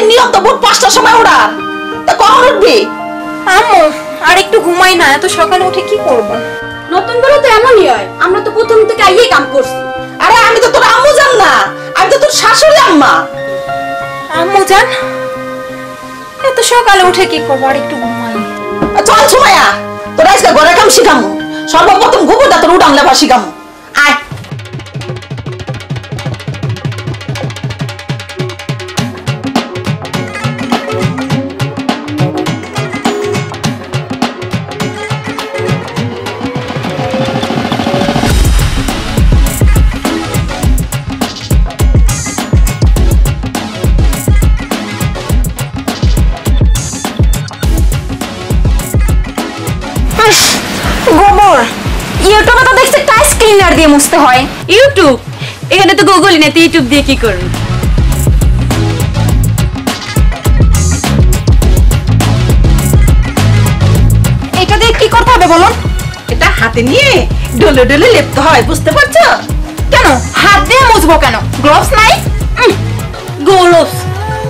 নিয়ম তো ভোর 5টার সময় ওরা, তা কখন উঠবি? আম্মু আর একটু ঘুমাই না, এত সকালে উঠে কি করব? নতুন করে তো এমনই হয়, আমরা তো প্রথম থেকে আইয়ে কাম করছি। আরে আমি তো তোর আম্মু জান না, আমি তো তোর শাশুড়ি আম্মা। আম্মু জান, এত সকালে উঠে কি করব? আর একটু ঘুমাই। চল সুমাইয়া, তোর আজকে ঘরে কাম শিখামু। সর্বপ্রথম গোবরটা তোর উঠান লেবা শিখামু। আয় গোবর ইউটিউবে তো দেখছি টাইস ক্লিনার দিয়ে মুছতে হয়। ইউটিউব? এখানে তো গুগল নেই, ইউটিউব দিয়ে কি করবি? এটা দিয়ে কি করতে হবে বলুন? এটা হাতে নিয়ে ডলে ডলে লেপতে হয়, বুঝতে পারছো? কেন হাত দিয়ে মুছবো কেন? গ্লোভস নাই? গোলস,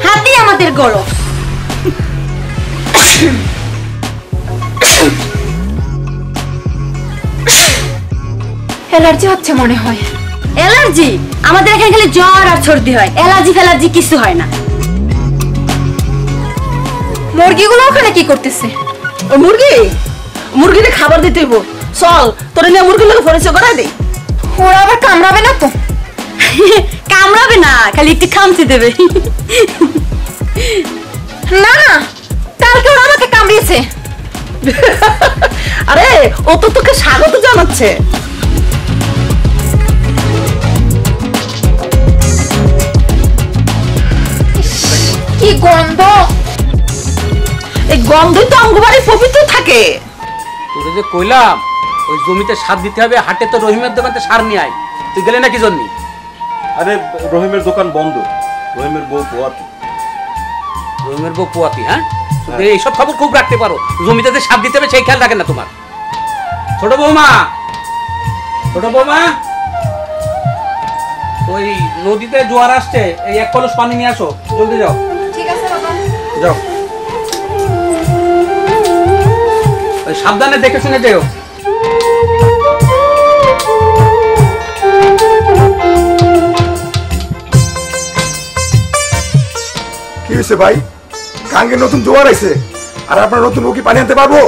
হাতি আমাদের গোলস। অ্যালার্জি হচ্ছে মনে হয়। অ্যালার্জি? আমাদের এখানে খালি জ্বর আর সর্দি হয়, অ্যালার্জি ফ্যালার্জি কিছু হয় না। মুরগিগুলো ওখানে কি করতেছে? ও মুরগি, মুরগিরে খাবার দিতে হইব। চল তোর নিয়ে মুরগির লোক পরিচয় করাই দে। ওরা আবার কামড়াবে না তো? কামড়াবে না, খালি একটু খামচি দেবে। না না, কালকে ওরা আমাকে কামড়িয়েছে। আরে ও তো তোকে স্বাগত জানাচ্ছে। কি গন্ধ! এই গন্ধই তো অঙ্গবাড়ি পবিত্র থাকে। তোরে যে কইলাম ওই জমিতে সার দিতে হবে, হাটে তো রহিমের দোকানে সার নিয়ে আয়। তুই গেলে নাকি জন্যি? আরে রহিমের দোকান বন্ধ, রহিমের বউ পোয়াতি। রহিমের বউ পোয়াতি? হ্যাঁ, এইসব খবর খুব রাখতে পারো। জমিতে যে সার দিতে হবে সেই খেয়াল রাখেন না তোমার। ছোট বৌমা, ছোট বৌমা, ওই নদীতে জোয়ার আসছে, এই 1 কলস পানি নিয়ে আসো, জলদি যাও। ঠিক আছে বাবা। যাও, ওই সাবধানে দেখে শুনে যেও। কি হয়েছে ভাই? গাঙ্গে নতুন জোয়ার আইছে, আর আপনার নতুন বউ কি পানি আনতে পারবো?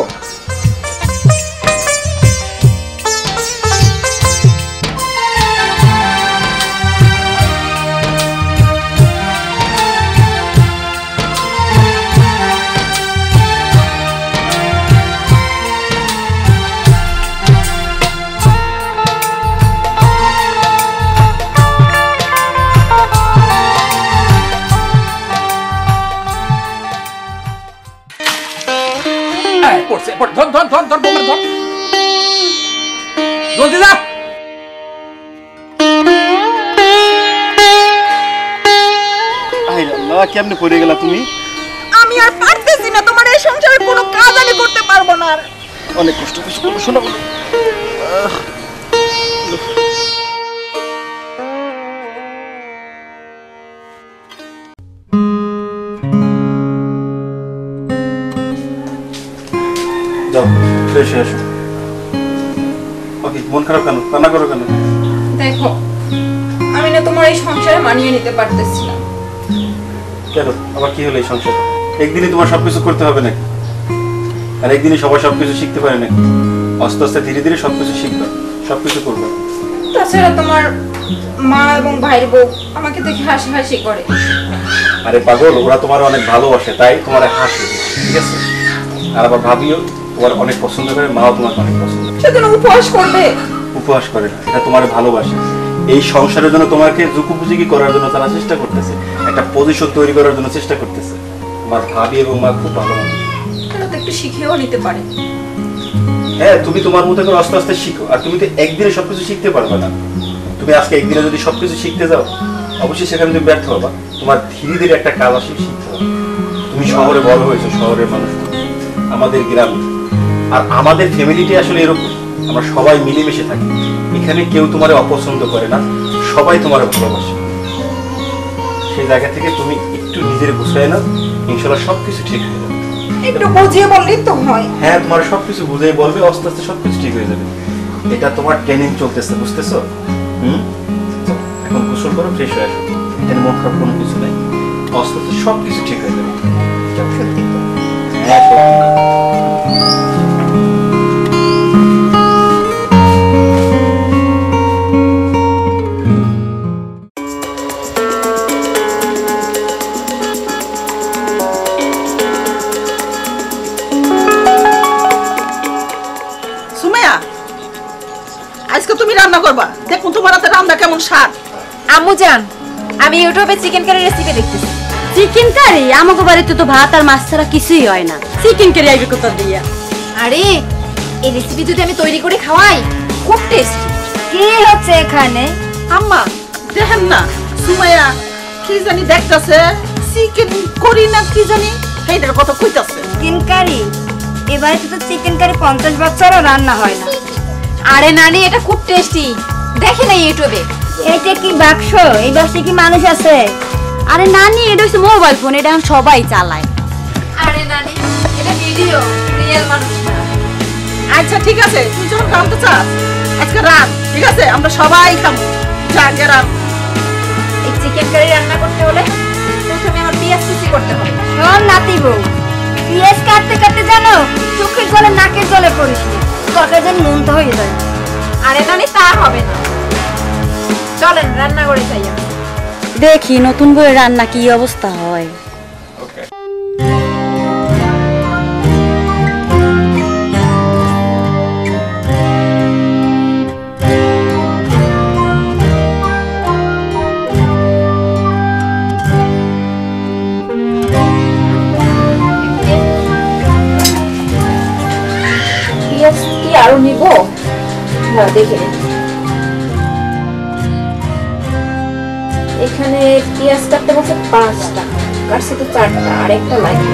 জলদি যা। কেমনে পড়ে গেলা তুমি? আমি আর পারতেছি না, তোমার এই সংসারের কোনো কাজ আমি করতে পারবো না। অনেক কষ্ট করবো, শোনা বলো। যাও ফ্রেশ হয়ে আসো। ওকে, মন খারাপ কেন? কান্না করো কেন? দেখো, আমি না তোমার এই সংসারে মানিয়ে নিতে পারতেছি না। কেন? আবার কি হলো এই সংসার? একদিনই তোমার সবকিছু করতে হবে নাকি? আর একদিনই সবাই সবকিছু শিখতে পারে নাকি? আস্তে আস্তে ধীরে ধীরে সবকিছু শিখবে, সবকিছু করবে। তাছাড়া তোমার মা এবং ভাইয়ের বউ আমাকে দেখে হাসি হাসি করে। আরে পাগল, ওরা তোমার অনেক ভালোবাসে তাই তোমার হাসি, ঠিক আছে? আর আবার ভাবিও তোমার অনেক পছন্দ করে, মাও তোমাকে অনেক পছন্দ করে। সেজন্য উপহাস করবে? উপহাস করে না, এটা তোমার ভালোবাসে। এই সংসারের জন্য তোমাকে জুকুপুজুকি করার জন্য তারা চেষ্টা করতেছে, একটা পজিশন তৈরি করার জন্য চেষ্টা করতেছে। তোমার ভাবি এবং মা খুব ভালো মানুষ, তারা তো একটু শিখেও নিতে পারে। হ্যাঁ, তুমি তোমার মতো করে আস্তে আস্তে শিখো। আর তুমি তো একদিনে সবকিছু শিখতে পারবে না। তুমি আজকে একদিনে যদি সবকিছু শিখতে যাও, অবশ্যই সেখানে তুমি ব্যর্থ হবা। তোমার ধীরে ধীরে একটা কাজ আসে শিখতে হবে। তুমি শহরে বড় হয়েছো, শহরের মানুষ, আমাদের গ্রামে। আর আমাদের ফ্যামিলিটি আসলে এরকম, আমরা সবাই মিলেমিশে থাকি। এখানে কেউ তোমার অপছন্দ করে না, সবাই তোমার ভালোবাসে। সেই জায়গা থেকে তুমি একটু নিজের গুছিয়ে নাও, ইনশাআল্লাহ সবকিছু ঠিক হয়ে যাবে। একটু বুঝিয়ে বললেই তো হয়। হ্যাঁ, তোমার সবকিছু বুঝিয়ে বলবে, আস্তে আস্তে সবকিছু ঠিক হয়ে যাবে। এটা তোমার ট্রেনিং চলতেছে, বুঝতেছো? এখন গোসল করো, ফ্রেশ হয়ে আসো, এখানে মন খারাপ কোনো কিছু নাই, আস্তে আস্তে সবকিছু ঠিক হয়ে যাবে। সত্যি তো। হ্যাঁ, সত্যি। সুমাইয়া, আজকে তুমি রান্না করবা, দেখুন তোমার হাতে রান্না কেমন স্বাদ। আম্মু জান, আমি ইউটিউবে চিকেন কারি রেসিপি দেখতেছি। Chicken curry? আমাকে বাড়িতে তো ভাত আর মাছ ছাড়া কিছুই হয় না, চিকেন কারি আইবে কোথা দিয়া? আরে এই রেসিপি যদি আমি তৈরি করে খাওয়াই, খুব টেস্টি। কি হচ্ছে এখানে? আম্মা দেখেন না, সুমাইয়া কি জানি দেখতেছে, চিকেন করি না কি জানি সেইটার কথা কইতাছে। Chicken curry? এবারে তো চিকেন কারি 50 বছরও রান্না হয় না। আরে নানি, এটা খুব টেস্টি, দেখে না ইউটিউবে। এটা কি বাক্স? এই বাক্সে কি মানুষ আছে? আরে নানি, এটা হচ্ছে মোবাইল ফোন, এটা এখন সবাই চালায়। আরে নানি, এটা ভিডিও, রিয়েল মানুষ না। আচ্ছা ঠিক আছে, তুই যখন খাওয়াতে চাস আজকে রাত, ঠিক আছে, আমরা সবাই খাবো। যা আগে রাত। এই চিকেন কারি রান্না করতে হলে প্রথমে আমার পেঁয়াজ কুচি করতে হবে। শোন নাতি বউ, পেঁয়াজ কাটতে কাটতে জানো চোখের জলে নাকের জলে পড়িস, তরকারি যেন নুন তো হয়ে যায়। আরে নানি, তা হবে না, চলেন রান্না করে যাই। দেখি নতুন বইয়ের রান্না কি অবস্থা হয়। পেঁয়াজ কি আরো নিব? না, দেখে এখানে পেঁয়াজ কাটতে বলছে 5টা, কাটছে তো 4টা, আর একটা লাগবে।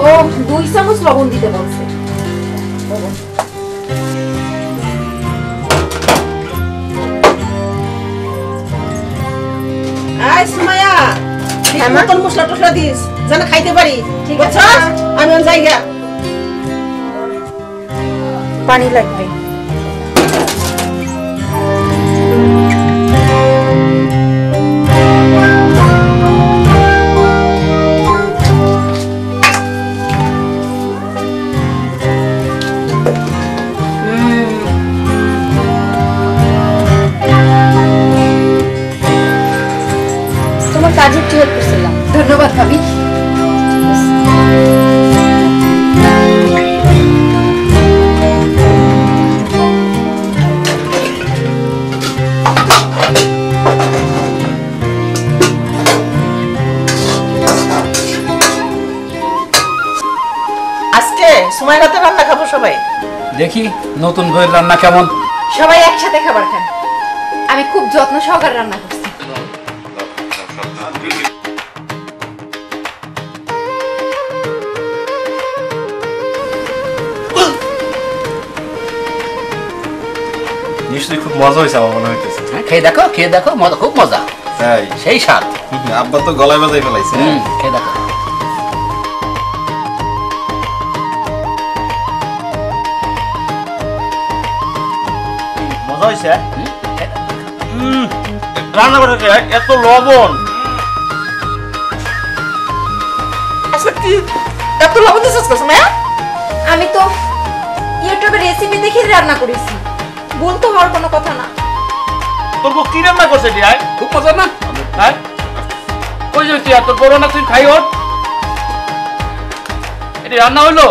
ও 2 চামচ লবণ দিতে বলছে। আয় সুমাইয়া, হ্যাঁ মা? মতন মশলা টসলা দিস যেন খাইতে পারি, ঠিক ঠিক আছে, আছে? মা। আমি যাই গা। পানি লাগবে। তোমার কাজে একটু হেল্প করছিলাম। ধন্যবাদ ভাবি। আজকে সুমাইয়ার হাতে রান্না খাবো সবাই। দেখি নতুন বইয়ের রান্না কেমন। সবাই একসাথে খাবার খান, আমি খুব যত্ন সহকারে রান্না করছি। নিশ্চয়ই খুব মজা হয়েছে আমার মনে হইতেছে। হ্যাঁ, খেয়ে দেখো, মজা, খুব মজা, তাই সেই স্বাদ। আব্বা তো গলায় বাজাই ফেলাইছে। খেয়ে দেখো। মজা হয়েছে। রান্না করেছে এত লবণ। আচ্ছা কি এত লবণ দিছিস সুমাইয়া? আমি তো ইউটিউবে রেসিপি দেখে রান্না করেছি, ভুল তো হওয়ার কোনো কথা না। তোর বউ কি রান্না করছে ডিয়াই? খুব মজা না? হ্যাঁ কই যাচ্ছি আর তোর বড় না, তুই খাই ওর। এটি রান্না হইলো?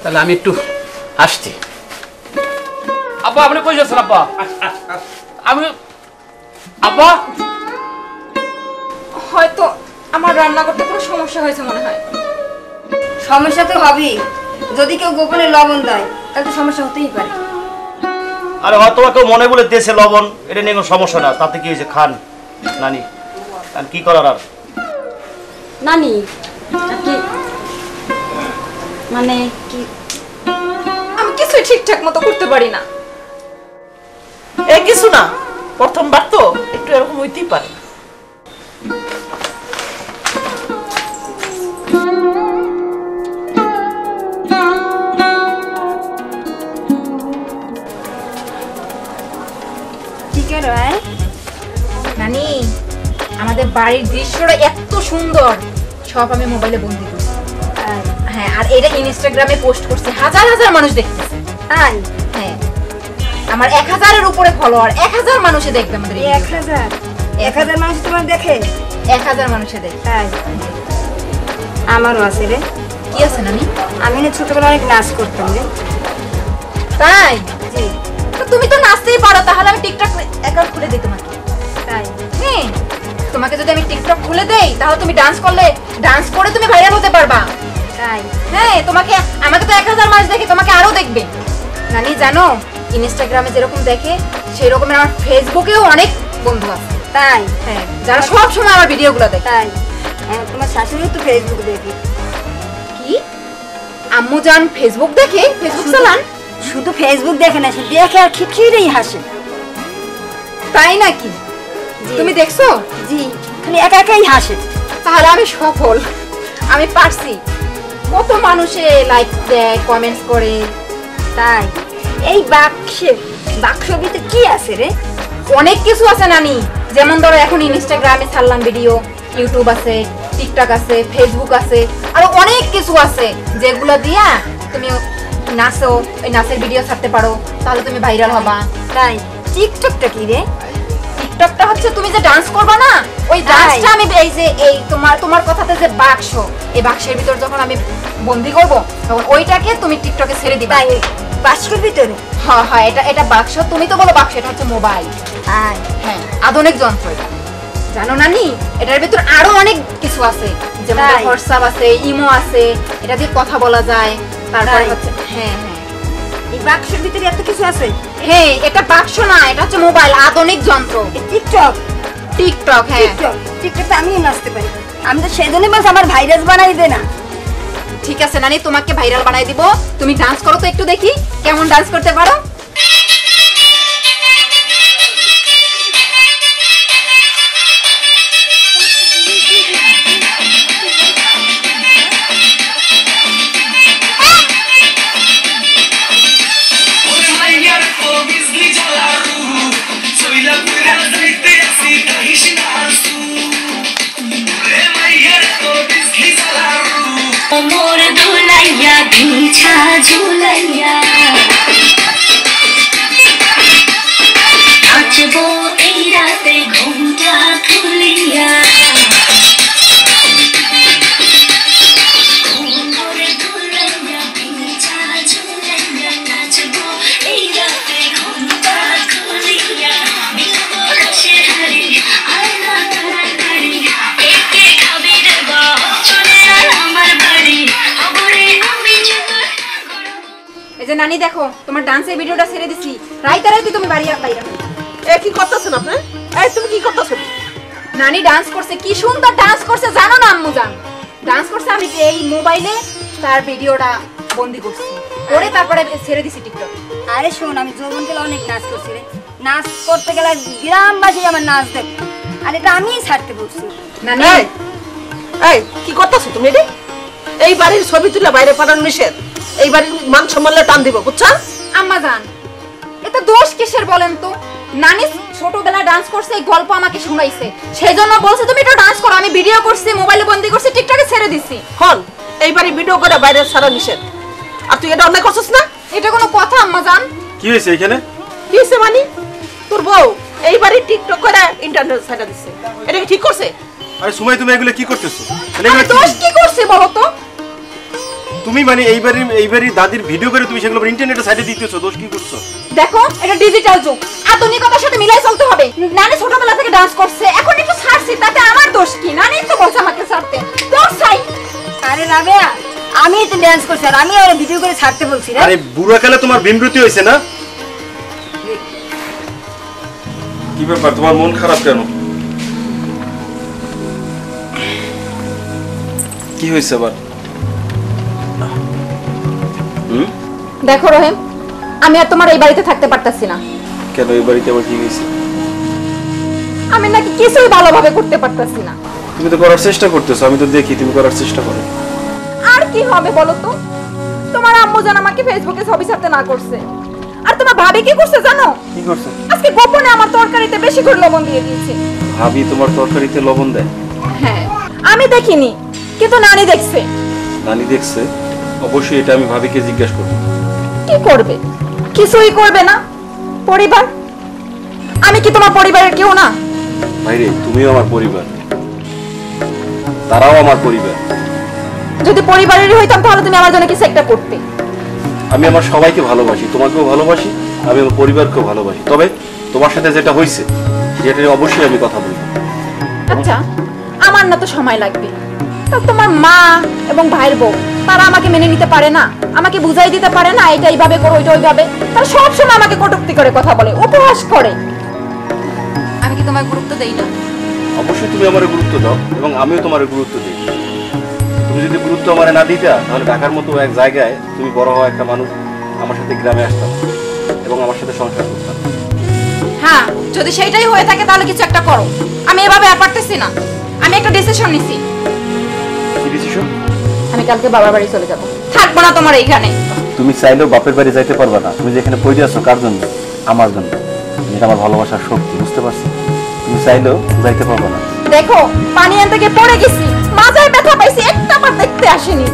তাহলে আমি একটু আসছি। আব্বা আপনি কই যাচ্ছেন? আব্বা আমি আব্বা হয়তো আমার রান্না করতে কোনো সমস্যা হয়েছে মনে হয়। সমস্যা তো হবেই, যদি কেউ গোপনে লবণ দেয় তাহলে তো সমস্যা হতেই পারে। আরে হয়তো কেউ মনে বলে দিয়েছে লবণ, এটা নিয়ে কোনো সমস্যা না, তাতে কি হয়েছে, খান নানি, আর কি করার। আর নানি কি মানে কি আমি কিছুই ঠিকঠাক মতো করতে পারি না। এ কিছু না, প্রথমবার তো একটু এরকম হইতেই পারে। কি করো? নানি, আমাদের বাড়ির দৃশ্যটা এত সুন্দর, সব আমি মোবাইলে বন্দি করছি। হ্যাঁ, আর এটা ইনস্টাগ্রামে পোস্ট করছে, হাজার হাজার মানুষ দেখতেছে। তাই? হ্যাঁ, আমার 1000-এর উপরে ফলোয়ার, 1000 মানুষে দেখবে আমাদের এই 1000 মানুষ তোমার দেখে? 1000 মানুষে দেখে। তাই? আমারও আছে রে। কি আছে নানি? আমি না ছোটবেলায় অনেক নাচ করতাম রে। তাই? জি। তো তুমি তো নাচতেই পারো, তাহলে আমি টিকটক অ্যাকাউন্ট খুলে দিই তোমাকে। তাই? হ্যাঁ, তোমাকে যদি আমি টিকটক খুলে দেই, তাহলে তুমি ডান্স করলে, ডান্স করে তুমি ভাইরাল হতে পারবা। তাই? হ্যাঁ, তোমাকে, আমাকে তো 1000 মানুষ দেখে, তোমাকে আরো দেখবে। নানি জানো, ইনস্টাগ্রামে যেরকম দেখে সেই রকমের আমার ফেসবুকেও অনেক বন্ধু আছে। তাই? হ্যাঁ, যারা সব সময় আমার ভিডিওগুলো দেখে। তাই? হ্যাঁ, তোমার শাশুড়িও তো ফেসবুক দেখে। কি? আম্মু জান ফেসবুক দেখে? ফেসবুক চালান? শুধু ফেসবুক দেখে না, সে দেখে আর খিটখিরেই হাসে। তাই নাকি? তুমি দেখছো? জি, খালি একা একাই হাসে। তাহলে আমি সফল, আমি পারছি। কত মানুষে লাইক দেয়, কমেন্টস করে। তাই? এই বাক্স ভিতরে কি আছে রে? অনেক কিছু আছে নানি, যেমন ধরো এখন ইনস্টাগ্রামে ছাড়লাম ভিডিও, ইউটিউব আছে, টিকটক আছে, ফেসবুক আছে, আরো অনেক কিছু আছে যেগুলো দিয়া তুমি নাচো, ওই নাচের ভিডিও ছাড়তে পারো, তাহলে তুমি ভাইরাল হবা। তাই? টিকটকটা কি রে? টিকটকটা হচ্ছে তুমি যে ডান্স করবা না, ওই ডান্সটা আমি এই যে এই তোমার কথাতে যে বাক্স, এই বাক্সের ভিতর যখন আমি বন্দি করব, তখন ওইটাকে তুমি টিকটকে ছেড়ে দিবা। তাই? বাক্সের ভিতরে? হ্যাঁ হ্যাঁ, এটা বাক্স, তুমি তো বলো বাক্স, এটা হচ্ছে মোবাইল। হ্যাঁ, আধুনিক যন্ত্র এটা, জানো নানি? এটার ভিতর আরো অনেক কিছু আছে, যেমন তাই? হোয়াটসঅ্যাপ আছে, ইমো আছে, এটা দিয়ে কথা বলা যায়। তারপরে তাই? হচ্ছে হ্যাঁ হ্যাঁ এই বাক্সের ভিতরে এত কিছু আছে? হ্যাঁ, এটা বাক্স না, এটা হচ্ছে মোবাইল, আধুনিক যন্ত্র। এই টিকটক? টিকটক, হ্যাঁ। টিকটকটা আমিও নাচতে পারি। আমি তো সেজন্যই বলছি আমার ভাইরাস বানাই দে না। ঠিক আছে নানি, তোমাকে ভাইরাল বানাই দিব। তুমি ডান্স করো তো একটু দেখি, কেমন ডান্স করতে পারো। मोर दुलैया पीछा झुलैया नाचबो এই রাতে ঘুমটা খুলিয়া मोर दुलैया पीछा झुलैया नाचबो এই রাতে ঘুমটা খুলিয়া মিলবো রসে হারি আয়না তাড়াতাড়ি একে খাবি রে বা চলে আয় আমার বাড়ি খবরে আমি চলে। এই যে নানি দেখো, তোমার ডান্সের ভিডিওটা ছেড়ে দিছি, রাইতে তুমি বাইরে। এ কি করতেছেন আপনি? এই তুমি কি করতেছো? নানি ডান্স করছে, কি সুন্দর ডান্স করছে জানো না আম্মু জান? ডান্স করছে, আমি এই মোবাইলে তার ভিডিওটা বন্দি করছি, করে তারপরে ছেড়ে দিছি টিকটক। আরে শোন, আমি যৌবন গেলে অনেক নাচ করছি রে। নাচ করতে গেলে গ্রামবাসী আমার নাচ দেখো, আর এটা আমিই ছাড়তে বলছি। নানি এই কি করতেছো তুমি? এই বাড়ির ছবি তুলে বাইরে পাঠানো নিষেধ। এই বাড়ির মান সম্মানলে টান দিব, বুঝছো? আম্মা জান, এটা দোষ কিসের বলেন তো? নানি ছোটবেলায় ডান্স করছে, এই গল্প আমাকে শুনাইছে, সেজন্য বলছে তুমি একটু ডান্স করো। আমি ভিডিও করছি, মোবাইলে বন্দি করছি, টিকটকে ছেড়ে দিছি। হন, এই বাড়ি ভিডিও করে বাইরে ছাড়া নিষেধ। আর তুই এটা অন্যায় করছিস না? এটা কোনো কথা আম্মা জান? কি হয়েছে এখানে? কি হয়েছে মানে? তোর বউ এই বাড়ি টিকটক করে ইন্টারনেট ছাড়া দিচ্ছে, এটা কি ঠিক করছে? আরে সুমাই, তুমি এগুলো কি করতেছো? আমি দোষ কি করছি বলো তো? তুমি মানে এই বাড়ির দাদির ভিডিও করে তুমি সেগুলো ইন্টারনেটে সাইডে দিতেছো, দোষ কি করছো? দেখো, এটা ডিজিটাল যুগ, আধুনিকতার সাথে মিলাই চলতে হবে। নানি ছোটবেলা থেকে ডান্স করছে, এখন একটু ছাড়ছি, তাতে আমার দোষ কি? নানি তো বলছে আমাকে ছাড়তে, দোষ চাই। আরে রাবেয়া, আমি তো ডান্স করছি আর আমি ওরা ভিডিও করে ছাড়তে বলছি রে। আরে বুড়া কালে তোমার বিমৃতি হয়েছে না? কি ব্যাপার, তোমার মন খারাপ কেন? কি হয়েছে আবার? দেখো রহিম, আমি আর তোমার এই বাড়িতে থাকতে পারতাছি না। কেন এই বাড়িতে আবার কি হয়েছে? আমি নাকি কিছুই ভালোভাবে করতে পারতাছি না। তুমি তো করার চেষ্টা করতেছো, আমি তো দেখি তুমি করার চেষ্টা করো। আর কি হবে বলো তো? তোমার আম্মু জান আমাকে ফেসবুকে ছবি ছাড়তে না করছে। আর তোমার ভাবি কি করছে জানো? কি করছে? আজকে গোপনে আমার তরকারিতে বেশি করে লবণ দিয়ে দিয়েছে। ভাবি তোমার তরকারিতে লবণ দেয়? হ্যাঁ, আমি দেখিনি, কিন্তু নানি দেখছে। নানি দেখছে? অবশ্যই এটা আমি ভাবিকে জিজ্ঞাসা করব। কি করবে? কিছুই করবে না। পরিবার? আমি কি তোমার পরিবারের কেউ না? ভাইরে, তুমিও আমার পরিবার, তারাও আমার পরিবার। যদি পরিবারেরই হইতাম তাহলে তুমি আমার জন্য কিছু একটা করতে। আমি আমার সবাইকে ভালোবাসি, তোমাকেও ভালোবাসি, আমি আমার পরিবারকেও ভালোবাসি। তবে তোমার সাথে যেটা হয়েছে সেটা অবশ্যই আমি কথা বলবো। আচ্ছা, আমার না তো সময় লাগবে। তা তোমার মা এবং ভাইয়ের বউ তারা আমাকে মেনে নিতে পারে না? আমাকে বুঝাই দিতে পারে না এটা এইভাবে করো ওইটা ওইভাবে? তারা সবসময় আমাকে কটূক্তি করে কথা বলে, উপহাস করে। আমি কি তোমায় গুরুত্ব দেই না? অবশ্যই তুমি আমার গুরুত্ব দাও এবং আমিও তোমার গুরুত্ব দিই। তুমি যদি গুরুত্ব আমার না দিতা তাহলে ঢাকার মতো এক জায়গায় তুমি বড় হওয়া একটা মানুষ আমার সাথে গ্রামে আসতাম এবং আমার সাথে সংসার করতাম। হ্যাঁ, যদি সেটাই হয়ে থাকে তাহলে কিছু একটা করো। আমি এভাবে আর পারতেছি না। আমি একটা ডিসিশন নিছি। কি ডিসিশন? আমি কালকে বাবার বাড়ি চলে যাব, থাকবো না তোমার এইখানে। তুমি চাইলেও বাপের বাড়ি যাইতে পারবে না। তুমি যেখানে পড়ে আছো কার জন্য? আমার জন্য। এটা আমার ভালোবাসার শক্তি, বুঝতে পারছো? তুমি চাইলেও যাইতে পারবে না। দেখো, পানি আনতে গিয়ে পড়ে গেছি, মাথায় ব্যথা পাইছি, একটা বার দেখতে আসেনি।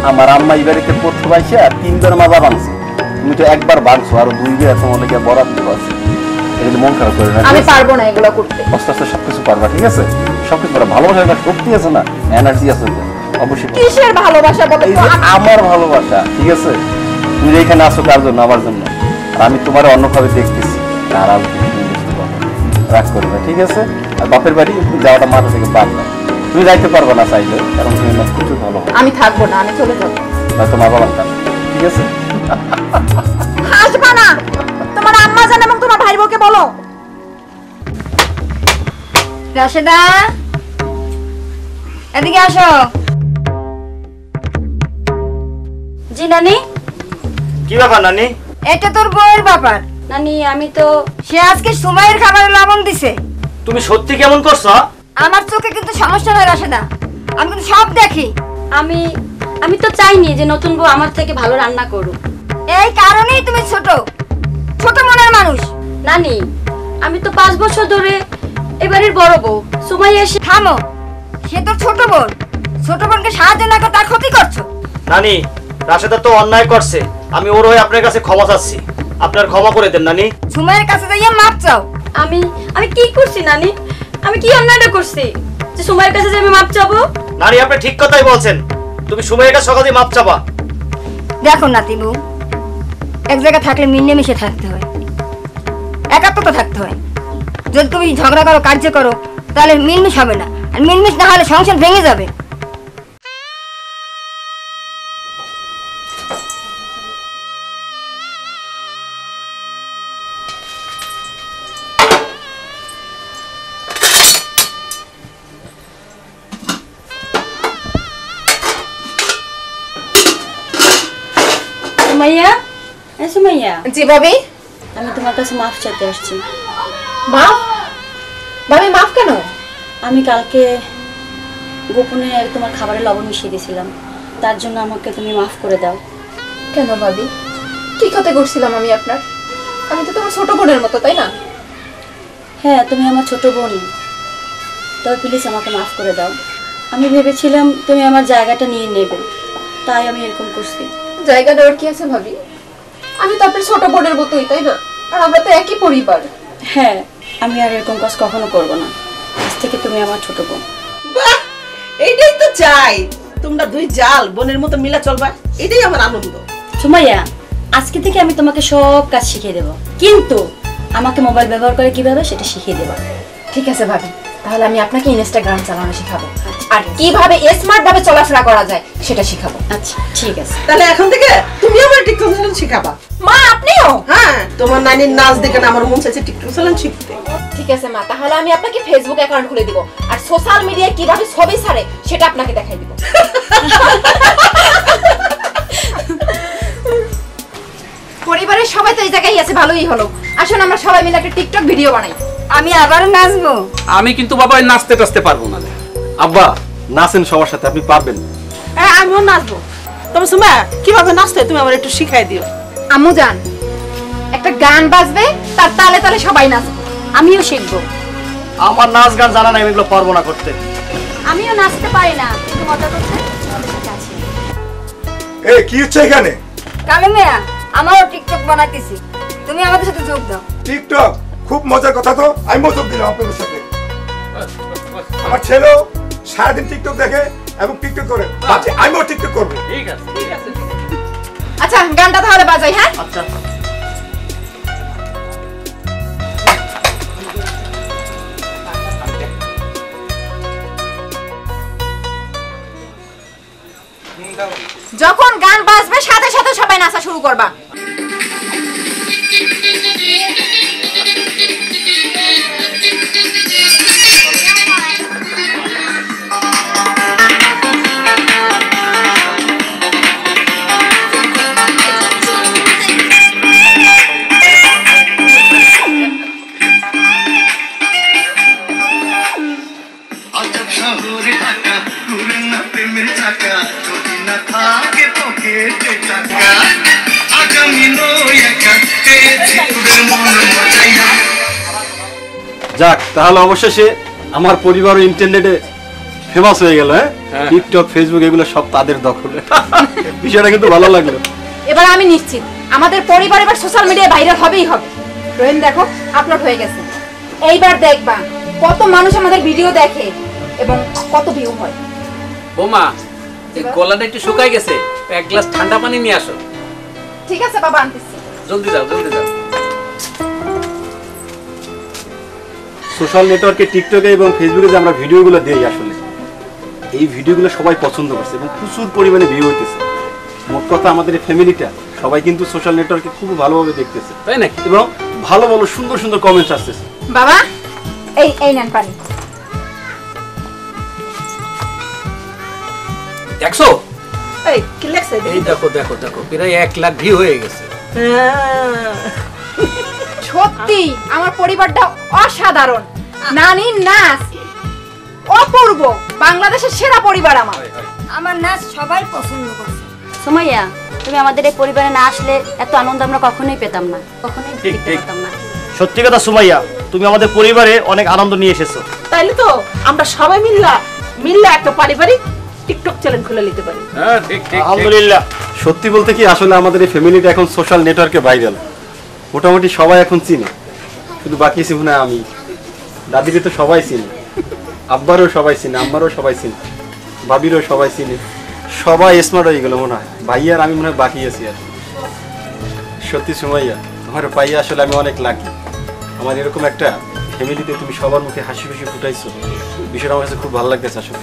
আমার আম্মা এই বাড়িতে প্রথম আইসে 3 বার মাজা ভাঙছে, তুমি তো একবার ভাঙছো, আর 2 বার তোমার লেগে বরাদ্দ আছে। এটা মন খারাপ করে না। আমি পারবো না এগুলো করতে। আস্তে আস্তে সবকিছু পারবা, ঠিক আছে? সবকিছু পারবা। ভালোবাসার একটা শক্তি আছে না, এনার্জি আছে, অবশ্যই। কিসের ভালোবাসা বলো এই তো? যে আমার ভালোবাসা, ঠিক আছে? তুমি যে এখানে আসো কার জন্য? আমার জন্য। আর আমি তোমার অন্যভাবে দেখতেছি, তারা রাগ করবে, ঠিক আছে? আর বাপের বাড়ি যাওয়াটা মাথা থেকে বাদ না। তুমি যাইতে পারবে না চাইলে, কারণ তুমি না কিছু ভালো হবে। আমি থাকবো না, আমি চলে যাবো। হয়তো মা বাবার কাছে, ঠিক আছে? হাসবা না। তোমার আম্মা জান এবং তোমার ভাই বউকে বলো। রাশেদা, এদিকে আসো। জি নানি। কি ব্যাপার নানি? এটা তোর বউয়ের ব্যাপার। নানি আমি তো সে আজকে সুমাইয়ের খাবারে লবণ দিছে। তুমি সত্যি কেমন করছো? আমার চোখে কিন্তু সমস্যা নয় রাশেদা, আমি কিন্তু সব দেখি। আমি তো চাইনি যে নতুন বউ আমার থেকে ভালো রান্না করুক। এই কারণেই তুমি ছোট মনের মানুষ। নানি, আমি তো 5 বছর ধরে এবারের বড় বউ। সুমাইয়া এসে থামো, সে তোর ছোট বোন। ছোট বোনকে সাহায্য না করে তার ক্ষতি করছো। নানি, রাশেদা তো অন্যায় করছে, আমি ওর হয়ে আপনার কাছে ক্ষমা চাচ্ছি। আপনার ক্ষমা করে দেন নানি। সুমাইয়ের কাছে যাইয়া মাপ চাও। আমি কি করছি নানি? আমি কি অন্যায়টা করছি যে সুমাইয়ের কাছে যে আমি মাপ চাবো? নানি, আপনি ঠিক কথাই বলছেন। তুমি সময়ের কাছে সকালে মাপ চাবা। দেখো নাতিবু, এক জায়গায় থাকলে মিলেমিশে থাকতে হয়, একাত্মতা থাকতে হয়। যদি তুমি ঝগড়া করো, কার্য করো, তাহলে মিলমিশ হবে না। আর মিলমিশ না হলে সংসার ভেঙে যাবে। সুমাইয়া, সুমাইয়া, জি ভাবি। আমি তোমার কাছে মাফ চাইতে আসছি। মাফ? ভাবি মাফ কেন? আমি কালকে গোপনে তোমার খাবারে লবণ মিশিয়ে দিয়েছিলাম, তার জন্য আমাকে তুমি মাফ করে দাও। কেন ভাবি? কি ক্ষতি করছিলাম আমি আপনার? আমি তো তোমার ছোট বোনের মতো, তাই না? হ্যাঁ, তুমি আমার ছোট বোন, তবে প্লিজ আমাকে মাফ করে দাও। আমি ভেবেছিলাম তুমি আমার জায়গাটা নিয়ে নেবে, তাই আমি এরকম করছি। জায়গা দেওয়ার কি আছে ভাবি? আমি তো আপনার ছোট বোনের মতোই, তাই না? আর আমরা তো একই পরিবার। হ্যাঁ, আমি আর এরকম কাজ কখনো করব না। আজ থেকে তুমি আমার ছোট বোন। বাহ, এইটাই তো চাই। তোমরা দুই জাল বোনের মতো মিলা চলবা, এটাই আমার আনন্দ। সুমাইয়া, আজকে থেকে আমি তোমাকে সব কাজ শিখিয়ে দেব, কিন্তু আমাকে মোবাইল ব্যবহার করে কিভাবে সেটা শিখিয়ে দেব। ঠিক আছে ভাবি, তাহলে আমি আপনাকে ইনস্টাগ্রাম চালানো শেখাবো, আর কিভাবে স্মার্ট ভাবে চলাফেরা করা যায় সেটা শেখাবো। আচ্ছা ঠিক আছে। তাহলে এখন থেকে তুমি আমার টিকটক চ্যানেল শিখাবা। মা আপনিও? হ্যাঁ, তোমার নানির নাচ দেখে না আমার মন চাইছে টিকটক চ্যানেল শিখতে। ঠিক আছে মা, তাহলে আমি আপনাকে ফেসবুক অ্যাকাউন্ট খুলে দিব, আর সোশ্যাল মিডিয়ায় কিভাবে ছবি ছাড়ে সেটা আপনাকে দেখাই দিব। সবাই তো এই জায়গায় আছে, ভালোই হলো। আসুন আমরা সবাই মিলে একটা টিকটক ভিডিও বানাই। আমি আবার নাচবো। আমি কিন্তু বাবা ওই নাচতে টাচতে পারবো না। আব্বা নাচেন সবার সাথে, আপনি পারবেন। হ্যাঁ আমিও নাচবো। তবে সুমাইয়া কিভাবে নাচতে তুমি আমার একটু শিখাই দিও। আম্মু জান, একটা গান বাজবে, তার তালে তালে সবাই নাচবে। আমিও শিখবো। আমার নাচ গান জানা নাই, আমি এগুলো পারবো না করতে। আমিও নাচতে পারি না, কিন্তু মজা করতে আছে। এই কি হচ্ছে এখানে? কালু মিয়া, আমারও টিকটক বানাইতেছি, তুমি আমাদের সাথে যোগ দাও। টিকটক খুব মজার কথা তো, আমিও যোগ দিলাম আপনাদের সাথে। আমার ছেলেও সারাদিন টিকটক দেখে এবং টিকটক করে, ভাবছি আমিও টিকটক করবো। ঠিক আছে ঠিক আছে। আচ্ছা গানটা তাহলে বাজাই। হ্যাঁ আচ্ছা যখন গান বাজবে সাথে সাথে সবাই নাচা শুরু করবা। যাক, তাহলে অবশেষে আমার পরিবারও ইন্টারনেটে ফেমাস হয়ে গেল। হ্যাঁ, টিকটক ফেসবুক এগুলো সব তাদের দখলে। বিষয়টা কিন্তু ভালো লাগলো। এবার আমি নিশ্চিত আমাদের পরিবার এবার সোশ্যাল মিডিয়ায় ভাইরাল হবেই হবে। রহিম দেখো আপলোড হয়ে গেছে, এইবার দেখবা কত মানুষ আমাদের ভিডিও দেখে এবং কত ভিউ হয়। বোমা এই গলাটা একটু শুকাই গেছে, এক গ্লাস ঠান্ডা পানি নিয়ে আসো। ঠিক আছে বাবা, আনতেছি। জলদি যাও জলদি যাও। সোশ্যাল নেটওয়ার্কে টিকটকে এবং ফেসবুকে যে আমরা ভিডিওগুলো দেই, আসলে এই ভিডিওগুলো সবাই পছন্দ করছে এবং প্রচুর পরিমাণে ভিউ হইতেছে। মোট কথা আমাদের এই ফ্যামিলিটা সবাই কিন্তু সোশ্যাল নেটওয়ার্কে খুব ভালোভাবে দেখতেছে, তাই নাকি? এবং ভালো ভালো সুন্দর সুন্দর কমেন্টস আসতেছে। বাবা এই এই নেন পানি। দেখছো? এই কি লেখছে? এই দেখো দেখো দেখো, প্রায় 1 লাখ ভিউ হয়ে গেছে। সত্যি আমার পরিবারটা অসাধারণ। নানির নাচ অপূর্ব, বাংলাদেশের সেরা পরিবার আমার। আমার নাচ সবাই পছন্দ করছে। সুমাইয়া, তুমি আমাদের এই পরিবারে না আসলে এত আনন্দ আমরা কখনোই পেতাম না, কখনোই ঠিক, পেতে ঠিক। পারতাম না। সত্যি কথা সুমাইয়া, তুমি আমাদের পরিবারে অনেক আনন্দ নিয়ে এসেছো। তাইলে তো আমরা সবাই মিল্লা একটা পারিবারিক টিকটক চ্যানেল খুলে নিতে পারি। হ্যাঁ ঠিক ঠিক। আলহামদুলিল্লাহ। সত্যি বলতে কি, আসলে আমাদের এই ফ্যামিলিটা এখন সোশ্যাল নেটওয়ার্কে ভাইরাল। মোটামুটি সবাই এখন চিনে, শুধু বাকি ছিল না আমি। দাদিকে তো সবাই চিনে, আব্বারও সবাই চিনে, আম্মারও সবাই চিনে, ভাবিরও সবাই চিনে। সবাই স্মার্ট হয়ে গেল মনে হয়। ভাইয়া আর আমি মনে হয় বাকি আছি। আর সত্যি সুমাইয়া, তোমার পাইয়া আসলে আমি অনেক লাকি। আমার এরকম একটা ফ্যামিলিতে তুমি সবার মুখে হাসি খুশি ফুটাইছো, বিষয়টা আমার কাছে খুব ভালো লাগতেছে। আসলে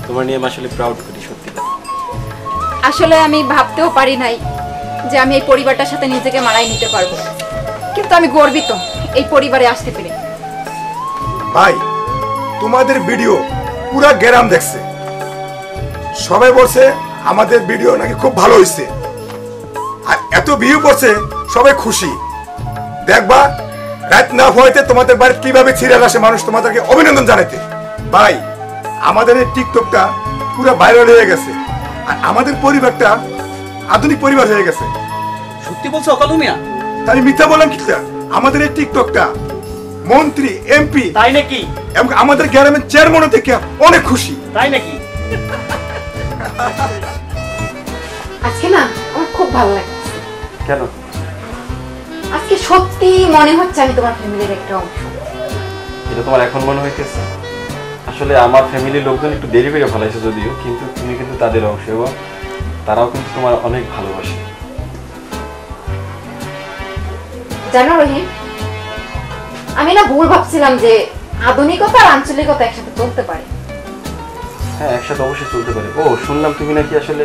তোমার নিয়ে আমি আসলে প্রাউড করি। সত্যি আসলে আমি ভাবতেও পারি নাই যে আমি এই পরিবারটার সাথে নিজেকে মানাই নিতে পারবো, কিন্তু আমি গর্বিত এই পরিবারে আসতে পেরে। ভাই, তোমাদের ভিডিও পুরা গ্রাম দেখছে, সবাই বলছে আমাদের ভিডিও নাকি খুব ভালো হয়েছে, আর এত ভিউ পড়ছে, সবাই খুশি। দেখবা রাত না হইতে তোমাদের বাড়িতে কিভাবে সিরিয়াল আসে মানুষ তোমাদেরকে অভিনন্দন জানাইতে। ভাই, আমাদের এই টিকটকটা পুরো ভাইরাল হয়ে গেছে, আর আমাদের পরিবারটা আধুনিক পরিবার হয়ে গেছে। সত্যি বলছো কালু মিয়া? আমি মিথ্যা বললাম কি? আমাদের এই টিকটকটা মন্ত্রী, এমপি, তাই নাকি? এবং আমাদের গ্রামের চেয়ারম্যান থেকে অনেক খুশি। তাই নাকি? আজকে না আমার খুব ভালো লাগছে। কেন? আজকে সত্যি মনে হচ্ছে আমি তোমার ফ্যামিলির একটা অংশ। এটা তোমার এখন মনে হইতেছে? আসলে আমার ফ্যামিলির লোকজন একটু দেরি করে ফেলাইছে যদিও, কিন্তু তুমি কিন্তু তাদের অংশ এবং তারাও কিন্তু তোমার অনেক ভালোবাসে। জানো রহিম, আমি না ভুল ভাবছিলাম যে আধুনিকতা আর আঞ্চলিকতা একসাথে চলতে পারে। হ্যাঁ, একসাথে অবশ্যই চলতে পারে। ও, শুনলাম তুমি নাকি আসলে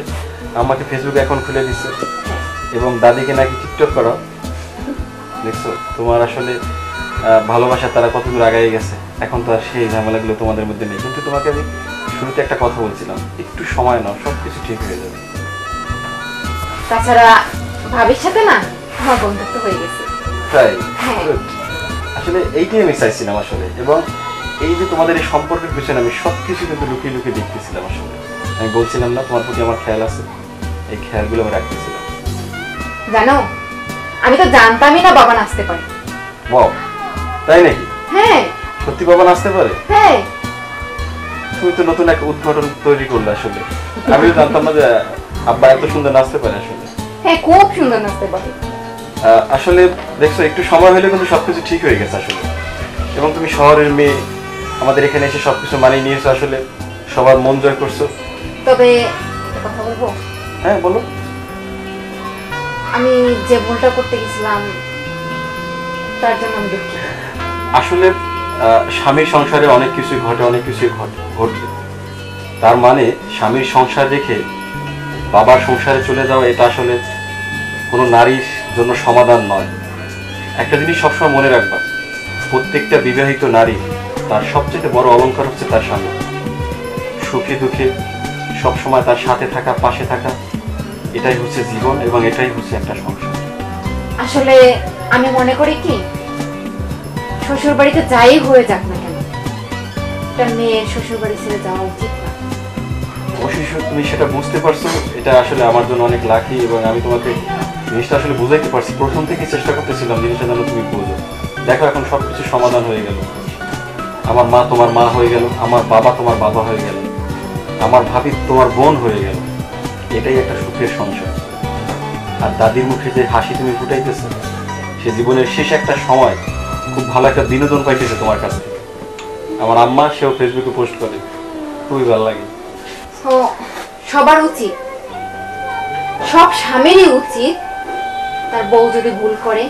আমাকে ফেসবুকে অ্যাকাউন্ট খুলে দিচ্ছে এবং দাদিকে নাকি টিকটক করো। দেখছো তোমার আসলে ভালোবাসা তারা কত দূর আগায় গেছে। এখন তো আর সেই ঝামেলাগুলো তোমাদের মধ্যে নেই। কিন্তু তোমাকে আমি শুরুতে একটা কথা বলছিলাম, একটু সময় নাও, সবকিছু ঠিক হয়ে যাবে। তাছাড়া ভাবির সাথে না আমার বন্ধুত্ব হয়ে গেছে। তাই হ্যাঁ। Good. আসলে এইটাই আমি চাইছিলাম আসলে, এবং এই যে তোমাদের এই সম্পর্কের পিছনে আমি সবকিছু কিন্তু লুকিয়ে লুকিয়ে দেখতেছিলাম আসলে। আমি বলছিলাম না তোমার প্রতি আমার খেয়াল আছে, এই খেয়ালগুলো আমি রাখতেছিলাম। জানো, আমি তো জানতামই না বাবা নাচতে পারে। ওয়াও, তাই নাকি? হ্যাঁ সত্যি বাবা নাচতে পারে? হ্যাঁ। তুমি তো নতুন একটা উদ্ঘাটন তৈরি করলে আসলে। আমিও জানতাম না যে আব্বা এত সুন্দর নাচতে পারে আসলে। হ্যাঁ, খুব সুন্দর নাচতে পারে। আসলে দেখছো, একটু সময় হলে কিন্তু সবকিছু ঠিক হয়ে গেছে আসলে। এবং তুমি শহরের মেয়ে, আমাদের এখানে এসে সবকিছু মানিয়ে নিয়েছো আসলে, সবার মন জয় করছো। তবে একটা কথা বলবো? হ্যাঁ বলো। আমি যে ভুলটা করতে গেছিলাম তার জন্য আমি দুঃখিত। আসলে স্বামীর সংসারে অনেক কিছুই ঘটে, অনেক কিছুই ঘটে। তার মানে স্বামীর সংসার রেখে বাবার সংসারে চলে যাওয়া, এটা আসলে কোনো নারীর জন্য সমাধান নয়। একটা জিনিস সবসময় মনে রাখবা, প্রত্যেকটা বিবাহিত নারী তার সবচেয়ে বড় অলংকার হচ্ছে তার স্বামী। সুখে দুঃখে সবসময় তার সাথে থাকা, পাশে থাকা, এটাই হচ্ছে জীবন এবং এটাই হচ্ছে একটা সংসার। আসলে আমি মনে করি কি, শ্বশুর বাড়িতে যাই হয়ে যাক না কেন, একটা মেয়ের শ্বশুর বাড়ি ছেড়ে যাওয়া উচিত না। অবশ্যই তুমি সেটা বুঝতে পারছো, এটা আসলে আমার জন্য অনেক লাকি, এবং আমি তোমাকে জিনিসটা আসলে বুঝাইতে পারছি। প্রথম থেকে চেষ্টা করতেছিলাম জিনিসটা যেন তুমি বোঝো। দেখো এখন সবকিছু সমাধান হয়ে গেল, আমার মা তোমার মা হয়ে গেল, আমার বাবা তোমার বাবা হয়ে গেল, আমার ভাবি তোমার বোন হয়ে গেল। এটাই একটা সুখের সংসার। আর দাদির মুখে যে হাসি তুমি ফুটাইতেছো, সে জীবনের শেষ একটা সময় খুব ভালো একটা বিনোদন পাইতেছে তোমার কাছ থেকে। আমার আম্মা, সেও ফেসবুকে পোস্ট করে, খুবই ভালো লাগে। তো সবার উচিত, সব স্বামীরই উচিত তার বউ যদি ভুল করে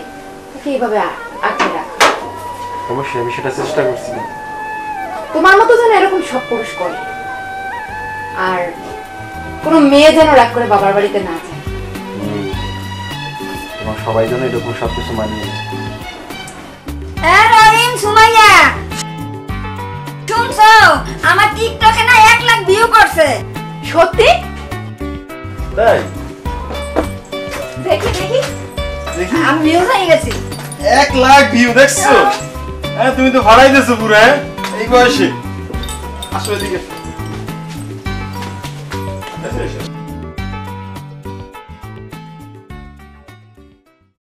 তাকে এইভাবে আটকে রাখা। অবশ্যই আমি সেটা চেষ্টা করছি। তোমার মতো যেন এরকম সব পুরুষ করে, আর কোনো মেয়ে যেন রাগ করে বাবার বাড়িতে না যায়। এবং সবাই যেন এরকম সবকিছু মানিয়ে নেয়। রহিম, সুমাইয়া, শুনছো আমার টিকটকে না 1 লাখ ভিউ করছে। সত্যি? তাই? দেখি দেখি। আমি ভিউ হয়ে গেছি। 1 লাখ ভিউ দেখছো? হ্যাঁ, তুমি তো ভাড়াই দিয়েছো পুরো। হ্যাঁ, এই বয়সে। আসলে এদিকে